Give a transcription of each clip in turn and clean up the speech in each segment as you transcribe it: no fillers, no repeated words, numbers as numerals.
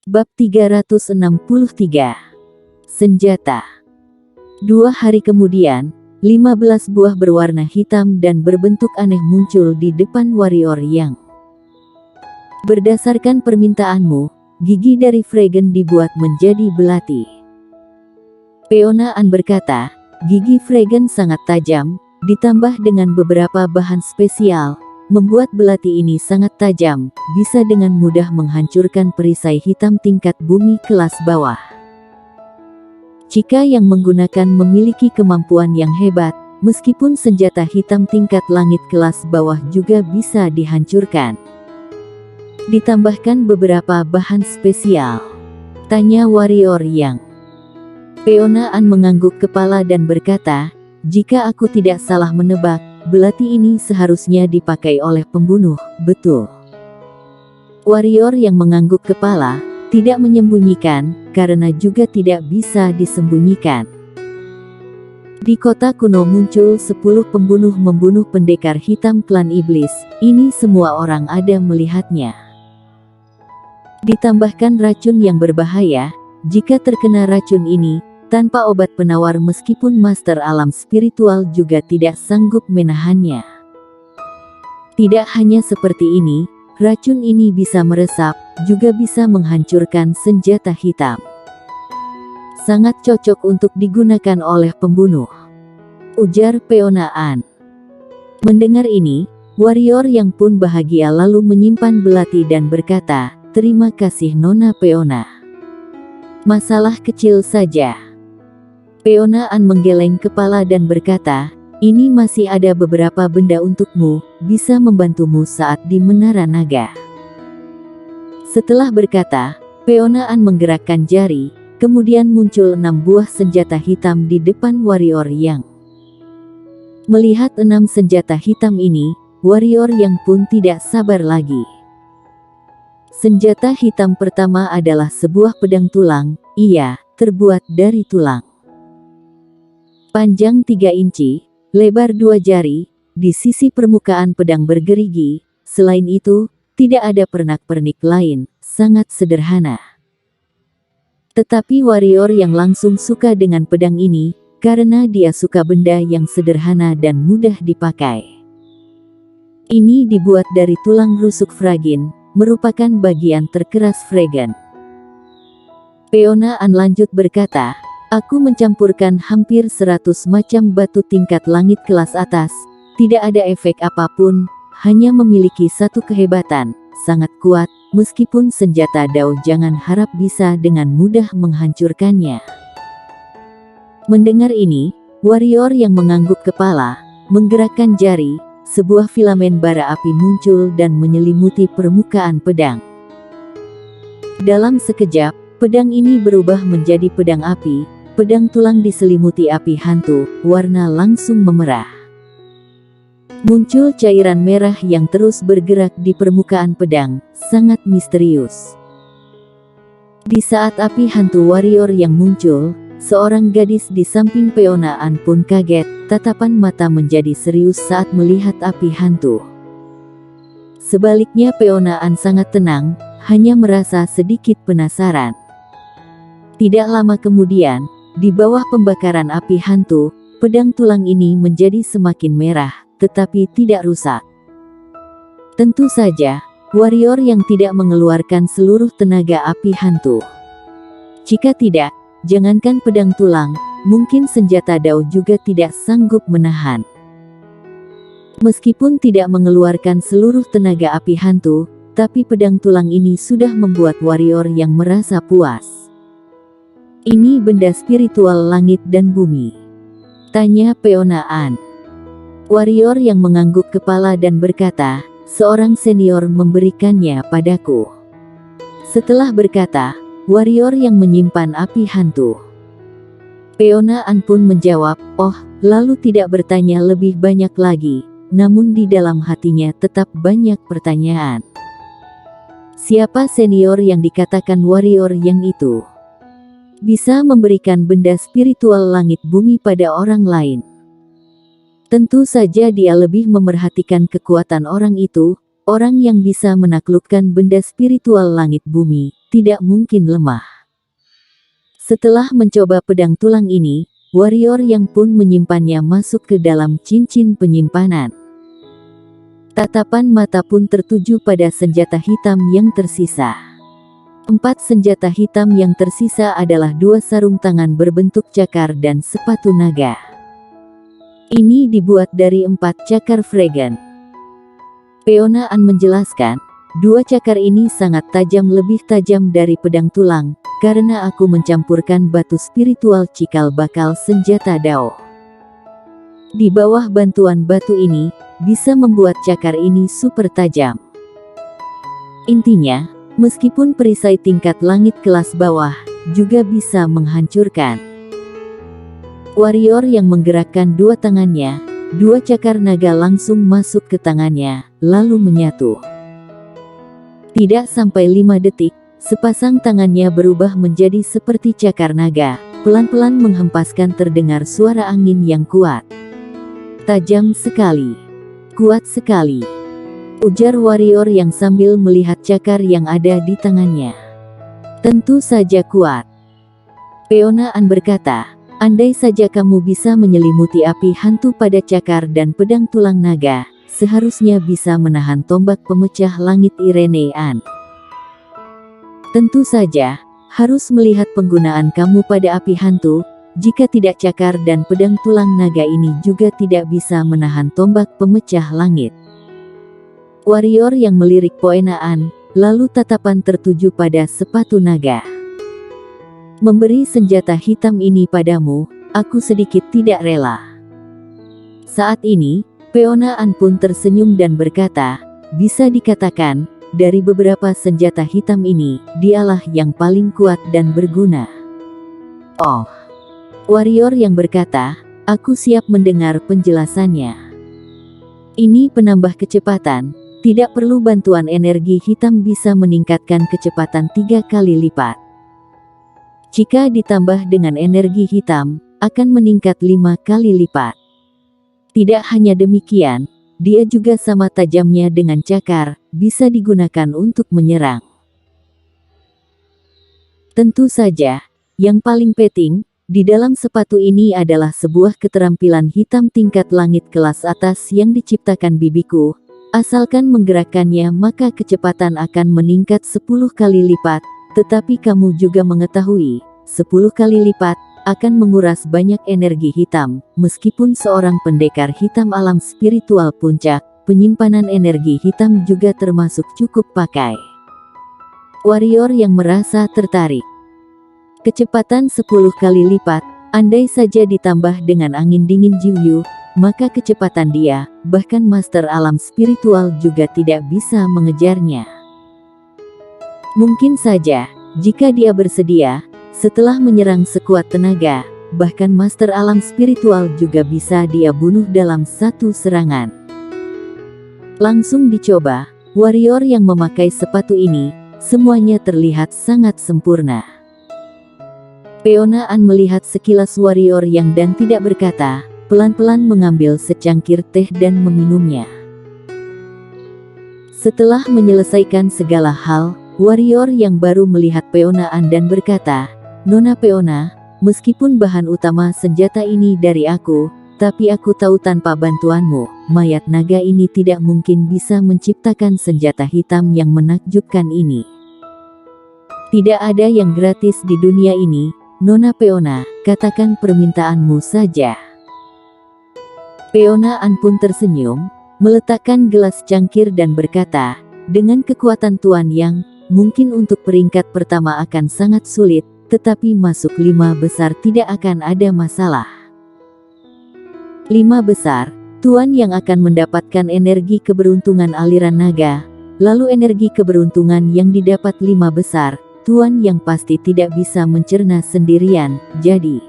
Bab 363. Senjata. 2 hari kemudian, 15 buah berwarna hitam dan berbentuk aneh muncul di depan warrior Yang. Berdasarkan permintaanmu, gigi dari Fregen dibuat menjadi belati. Peona An berkata, gigi Fregen sangat tajam, ditambah dengan beberapa bahan spesial, membuat belati ini sangat tajam, bisa dengan mudah menghancurkan perisai hitam tingkat bumi kelas bawah. Jika yang menggunakan memiliki kemampuan yang hebat, meskipun senjata hitam tingkat langit kelas bawah juga bisa dihancurkan. Ditambahkan beberapa bahan spesial. Tanya warrior Yang. Peona An mengangguk kepala dan berkata, jika aku tidak salah menebak, belati ini seharusnya dipakai oleh pembunuh, betul? Warrior yang mengangguk kepala, tidak menyembunyikan, karena juga tidak bisa disembunyikan. Di kota kuno muncul 10 pembunuh membunuh pendekar hitam klan iblis, ini semua orang ada melihatnya. Ditambahkan racun yang berbahaya, jika terkena racun ini, tanpa obat penawar meskipun master alam spiritual juga tidak sanggup menahannya. Tidak hanya seperti ini, racun ini bisa meresap, juga bisa menghancurkan senjata hitam. Sangat cocok untuk digunakan oleh pembunuh, ujar Peona An. Mendengar ini, warrior yang pun bahagia lalu menyimpan belati dan berkata, terima kasih Nona Peona. Masalah kecil saja. Peona An menggeleng kepala dan berkata, ini masih ada beberapa benda untukmu, bisa membantumu saat di Menara Naga. Setelah berkata, Peona An menggerakkan jari, kemudian muncul 6 buah senjata hitam di depan warrior Yang. Melihat 6 senjata hitam ini, warrior Yang pun tidak sabar lagi. Senjata hitam pertama adalah sebuah pedang tulang, ia terbuat dari tulang. Panjang 3 inci, lebar 2 jari, di sisi permukaan pedang bergerigi, selain itu, tidak ada pernak-pernik lain, sangat sederhana. Tetapi warrior yang langsung suka dengan pedang ini, karena dia suka benda yang sederhana dan mudah dipakai. Ini dibuat dari tulang rusuk Fragin, merupakan bagian terkeras Fregen. Peona An lanjut berkata, aku mencampurkan hampir 100 macam batu tingkat langit kelas atas, tidak ada efek apapun, hanya memiliki satu kehebatan, sangat kuat, meskipun senjata Dao jangan harap bisa dengan mudah menghancurkannya. Mendengar ini, warrior yang mengangguk kepala, menggerakkan jari, sebuah filamen bara api muncul dan menyelimuti permukaan pedang. Dalam sekejap, pedang ini berubah menjadi pedang api, pedang tulang diselimuti api hantu, warna langsung memerah. Muncul cairan merah yang terus bergerak di permukaan pedang, sangat misterius. Di saat api hantu warrior yang muncul, seorang gadis di samping Peona An pun kaget, tatapan mata menjadi serius saat melihat api hantu. Sebaliknya Peona An sangat tenang, hanya merasa sedikit penasaran. Tidak lama kemudian, di bawah pembakaran api hantu, pedang tulang ini menjadi semakin merah, tetapi tidak rusak. Tentu saja, warrior yang tidak mengeluarkan seluruh tenaga api hantu. Jika tidak, jangankan pedang tulang, mungkin senjata Dao juga tidak sanggup menahan. Meskipun tidak mengeluarkan seluruh tenaga api hantu, tapi pedang tulang ini sudah membuat warrior yang merasa puas. Ini benda spiritual langit dan bumi? Tanya Peona An. Warrior yang mengangguk kepala dan berkata, seorang senior memberikannya padaku. Setelah berkata, warrior yang menyimpan api hantu. Peona An pun menjawab, oh, lalu tidak bertanya lebih banyak lagi, namun di dalam hatinya tetap banyak pertanyaan. Siapa senior yang dikatakan warrior yang itu? Bisa memberikan benda spiritual langit bumi pada orang lain. Tentu saja dia lebih memerhatikan kekuatan orang itu, orang yang bisa menaklukkan benda spiritual langit bumi, tidak mungkin lemah. Setelah mencoba pedang tulang ini, warrior yang pun menyimpannya masuk ke dalam cincin penyimpanan. Tatapan mata pun tertuju pada senjata hitam yang tersisa. 4 senjata hitam yang tersisa adalah 2 sarung tangan berbentuk cakar dan sepatu naga. Ini dibuat dari 4 cakar Fregan. Peona An menjelaskan, 2 cakar ini sangat tajam, lebih tajam dari pedang tulang, karena aku mencampurkan batu spiritual cikal bakal senjata Dao. Di bawah bantuan batu ini, bisa membuat cakar ini super tajam. Intinya, meskipun perisai tingkat langit kelas bawah, juga bisa menghancurkan. Warrior yang menggerakkan 2 tangannya, 2 cakar naga langsung masuk ke tangannya, lalu menyatu. Tidak sampai 5 detik, sepasang tangannya berubah menjadi seperti cakar naga, pelan-pelan menghempaskan. Terdengar suara angin yang kuat. Tajam sekali. Kuat sekali, ujar warrior yang sambil melihat cakar yang ada di tangannya. Tentu saja kuat. Peona An berkata, andai saja kamu bisa menyelimuti api hantu pada cakar dan pedang tulang naga, seharusnya bisa menahan tombak pemecah langit Irene An. Tentu saja, harus melihat penggunaan kamu pada api hantu. Jika tidak, cakar dan pedang tulang naga ini juga tidak bisa menahan tombak pemecah langit. Warrior yang melirik Peona An, lalu tatapan tertuju pada sepatu naga. Memberi senjata hitam ini padamu, aku sedikit tidak rela. Saat ini, Peona An pun tersenyum dan berkata, bisa dikatakan, dari beberapa senjata hitam ini, dialah yang paling kuat dan berguna. Oh. Warrior yang berkata, aku siap mendengar penjelasannya. Ini penambah kecepatan, tidak perlu bantuan energi hitam bisa meningkatkan kecepatan 3 kali lipat. Jika ditambah dengan energi hitam, akan meningkat 5 kali lipat. Tidak hanya demikian, dia juga sama tajamnya dengan cakar, bisa digunakan untuk menyerang. Tentu saja, yang paling penting, di dalam sepatu ini adalah sebuah keterampilan hitam tingkat langit kelas atas yang diciptakan bibiku. Asalkan menggerakkannya maka kecepatan akan meningkat 10 kali lipat, tetapi kamu juga mengetahui, 10 kali lipat, akan menguras banyak energi hitam. Meskipun seorang pendekar hitam alam spiritual puncak, penyimpanan energi hitam juga termasuk cukup pakai. Warrior yang merasa tertarik. Kecepatan 10 kali lipat, andai saja ditambah dengan angin dingin Jiuyu, maka kecepatan dia, bahkan master alam spiritual juga tidak bisa mengejarnya. Mungkin saja, jika dia bersedia, setelah menyerang sekuat tenaga, bahkan master alam spiritual juga bisa dia bunuh dalam satu serangan. Langsung dicoba, warrior yang memakai sepatu ini, semuanya terlihat sangat sempurna. Peona An melihat sekilas warrior yang dan tidak berkata, pelan-pelan mengambil secangkir teh dan meminumnya. Setelah menyelesaikan segala hal, warrior yang baru melihat Peona An dan berkata, Nona Peona, meskipun bahan utama senjata ini dari aku, tapi aku tahu tanpa bantuanmu, mayat naga ini tidak mungkin bisa menciptakan senjata hitam yang menakjubkan ini. Tidak ada yang gratis di dunia ini, Nona Peona, katakan permintaanmu saja. Peona An pun tersenyum, meletakkan gelas cangkir dan berkata, dengan kekuatan Tuan Yang, mungkin untuk peringkat pertama akan sangat sulit, tetapi masuk 5 besar tidak akan ada masalah. 5 besar, Tuan yang akan mendapatkan energi keberuntungan aliran naga, lalu energi keberuntungan yang didapat 5 besar, Tuan yang pasti tidak bisa mencerna sendirian, jadi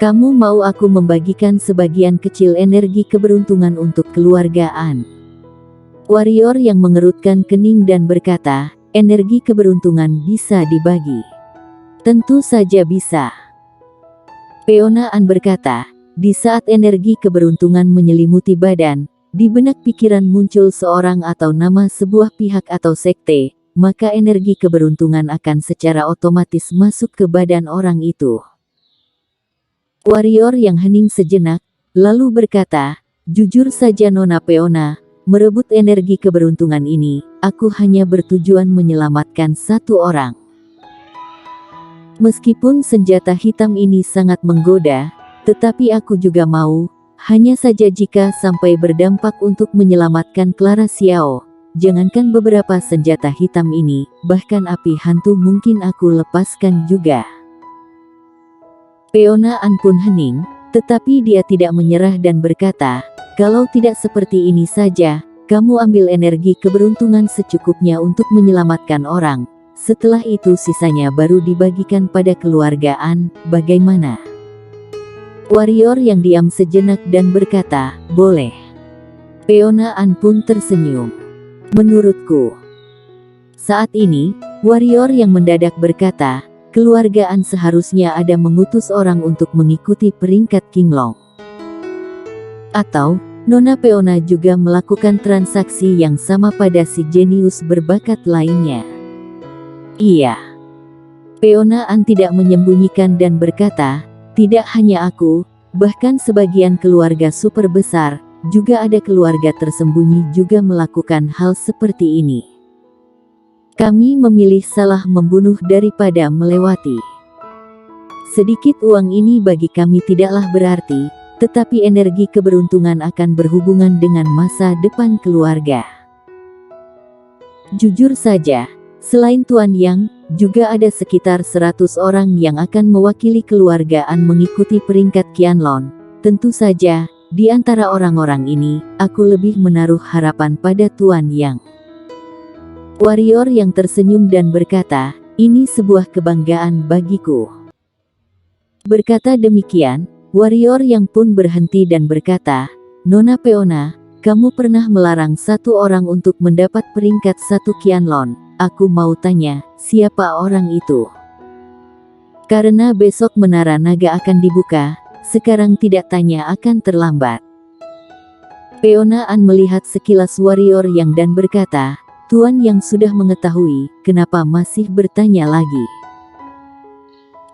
kamu mau aku membagikan sebagian kecil energi keberuntungan untuk keluargaan. Warrior yang mengerutkan kening dan berkata, energi keberuntungan bisa dibagi. Tentu saja bisa. Peona An berkata, di saat energi keberuntungan menyelimuti badan, di benak pikiran muncul seorang atau nama sebuah pihak atau sekte, maka energi keberuntungan akan secara otomatis masuk ke badan orang itu. Warrior yang hening sejenak, lalu berkata, "Jujur saja Nona Peona, merebut energi keberuntungan ini, aku hanya bertujuan menyelamatkan satu orang. Meskipun senjata hitam ini sangat menggoda, tetapi aku juga mau, hanya saja jika sampai berdampak untuk menyelamatkan Clara Xiao, jangankan beberapa senjata hitam ini, bahkan api hantu mungkin aku lepaskan juga." Peona An pun hening, tetapi dia tidak menyerah dan berkata, "Kalau tidak seperti ini saja, kamu ambil energi keberuntungan secukupnya untuk menyelamatkan orang. Setelah itu sisanya baru dibagikan pada keluargaan, bagaimana?" Warrior yang diam sejenak dan berkata, "Boleh." Peona An pun tersenyum. "Menurutku." Saat ini, warrior yang mendadak berkata, "Keluargaan seharusnya ada mengutus orang untuk mengikuti peringkat Qinglong. Atau, Nona Peona juga melakukan transaksi yang sama pada si jenius berbakat lainnya." "Iya." Peona An tidak menyembunyikan dan berkata, "Tidak hanya aku, bahkan sebagian keluarga super besar, juga ada keluarga tersembunyi juga melakukan hal seperti ini. Kami memilih salah membunuh daripada melewati. Sedikit uang ini bagi kami tidaklah berarti, tetapi energi keberuntungan akan berhubungan dengan masa depan keluarga. Jujur saja, selain Tuan Yang, juga ada sekitar 100 orang yang akan mewakili keluargaan mengikuti peringkat Qianlong. Tentu saja, di antara orang-orang ini, aku lebih menaruh harapan pada Tuan Yang." Warrior yang tersenyum dan berkata, "Ini sebuah kebanggaan bagiku." Berkata demikian, warrior yang pun berhenti dan berkata, "Nona Peona, kamu pernah melarang satu orang untuk mendapat peringkat 1 Qianlong. Aku mau tanya, siapa orang itu? Karena besok menara naga akan dibuka, sekarang tidak tanya akan terlambat." Peona An melihat sekilas warrior yang dan berkata, "Tuan Yang sudah mengetahui, kenapa masih bertanya lagi?"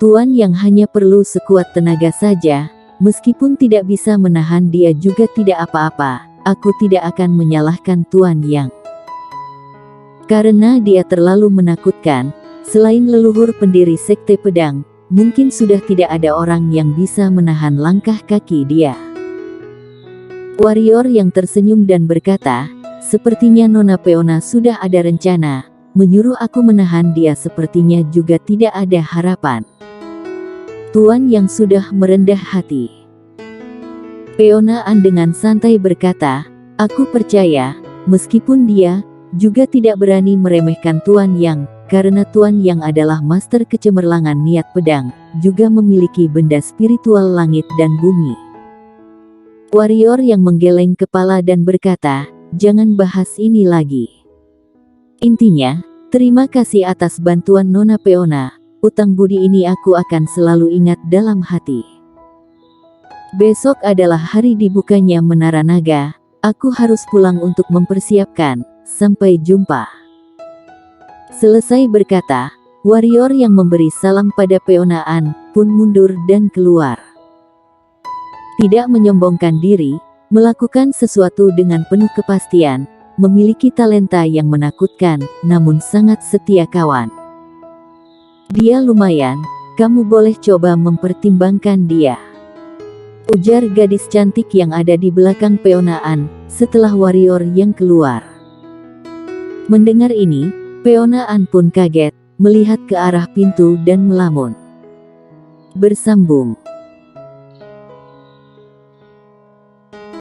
Tuan Yang hanya perlu sekuat tenaga saja, meskipun tidak bisa menahan dia juga tidak apa-apa, aku tidak akan menyalahkan Tuan Yang. Karena dia terlalu menakutkan, selain leluhur pendiri Sekte Pedang, mungkin sudah tidak ada orang yang bisa menahan langkah kaki dia. Warrior yang tersenyum dan berkata, "Sepertinya Nona Peona sudah ada rencana, menyuruh aku menahan dia sepertinya juga tidak ada harapan." Tuan Yang sudah merendah hati. Peona An dengan santai berkata, "Aku percaya, meskipun dia juga tidak berani meremehkan Tuan Yang, karena Tuan Yang adalah master kecemerlangan niat pedang, juga memiliki benda spiritual langit dan bumi." Warrior yang menggeleng kepala dan berkata, "Jangan bahas ini lagi. Intinya, terima kasih atas bantuan Nona Peona, utang budi ini aku akan selalu ingat dalam hati. Besok adalah hari dibukanya Menara Naga, aku harus pulang untuk mempersiapkan. Sampai jumpa." Selesai berkata, warrior yang memberi salam pada Peona An pun mundur dan keluar. Tidak menyombongkan diri, melakukan sesuatu dengan penuh kepastian, memiliki talenta yang menakutkan, namun sangat setia kawan. "Dia lumayan, kamu boleh coba mempertimbangkan dia," ujar gadis cantik yang ada di belakang Peona An, setelah warrior yang keluar. Mendengar ini, Peona An pun kaget, melihat ke arah pintu dan melamun. Bersambung.